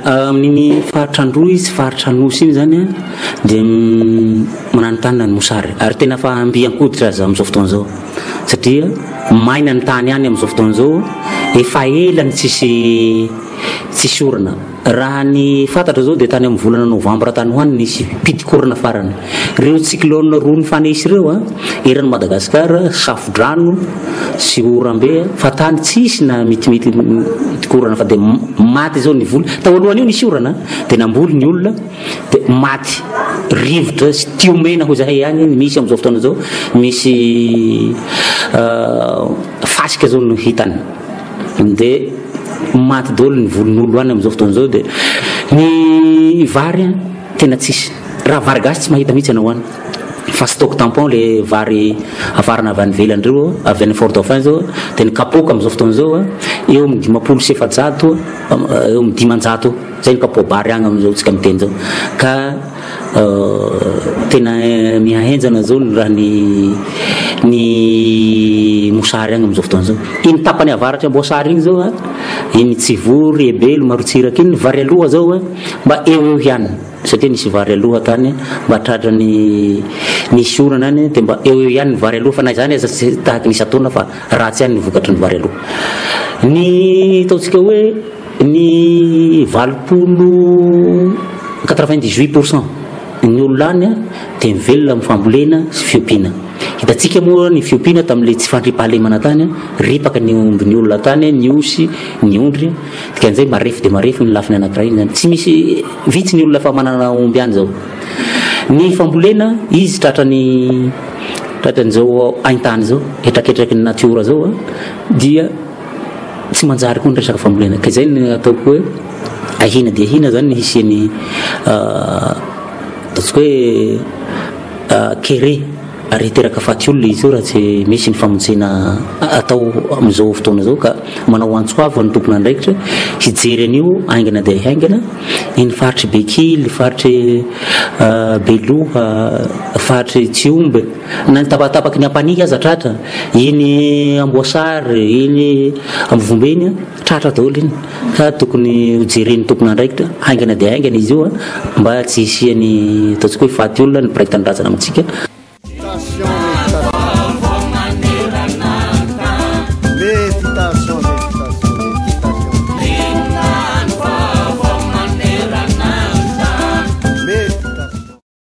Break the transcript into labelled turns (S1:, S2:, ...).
S1: Amin'ny faritrandroa izy faritranosy iny zany dia mananontany ny mosary ary tena fa ambiankoditra azy amin'izao fotoan'izao satria maina ny tany any amin'izao fotoan'izao efa elany tsisy orana raha ny fantatra zao dia tany amin'ny volana novambra tany ho any nisy pitikorana farany ireo cyclone roa ny fanesy ireo eran'ny Madagasikara safodrano sy orambe fa tany tsisy na mitimity korana fa dia maty zao ny vola tao alohany io nisy orana dia namboly ny olona dia maty rivotra sy tiomena ho zahay any misy amin'izao fotoana zao misy fasika zao no hitany dia maty daholo ny volon'olo any amin'izao fotoana zao dia ny vary tena tsisy raha vary gasy tsy mahita mihitsy anao any fa stock tampon le vary avarana avy any ivelany reo avy any Fort-Dauphin zao dia ny kapoka amin'izao fotoana zao eo amin'ny 500 eo amin'ny 500 zay ny kapobary agny amin'izao tsika miteny zao ka tena mihahenjana zao raha ny mosary agny amin'izao fotoana zao iny tapany avaratra amboasary iny zao iny tsivory ebelo marotsiraka iny vary aloha zao mba eo ihany satria nisy vary aloha tany mba tratra nisy orana any dia mba eo ihany ny vary aloha fa na izany aza tsy tahaka nisy ataona fa ratsy ihany ny vokatry ny vary aloha ny ataontsika hoe ny 98% ny olona any dia mivelona amin'ny fambolena sy fiompiana hitatsika moa ny fiompiana tamin'ilay tsy fandripahalemana tany ripaka ny ombin'ny olona tany ny osy ny ondry dikan'izay marefy dia marefy ny lafiny anankiray iny zany tsy misy vitsy ny olona fa manana omby any zao ny fambolena izy tratran'izao haintany zao etraketraky ny natiora zao dia tsy manjary koa ny resaka fambolena ka izay ny ataoko hoe ahina dia ahina zany ny hisiany ataontsika hoe kere ary teraka faty olona izy io raha tsy misy ny famonjena atao amin'izao fotoana zao ka manao antsoavo ny tompona andraikitra hijery an'io haingana dia haingana iny faritry bekily faritry beloha faritry tsiomby na ny tapatapaky ny ampanihy aza tratra iny amboasary iny ambovombeny tratra daholo iny ka tokony hojeren'ny tompona andraikitra haingana dia haingana izy io mba tsy hisiany ataontsika hoe faty olona ny piraitany razana amintsika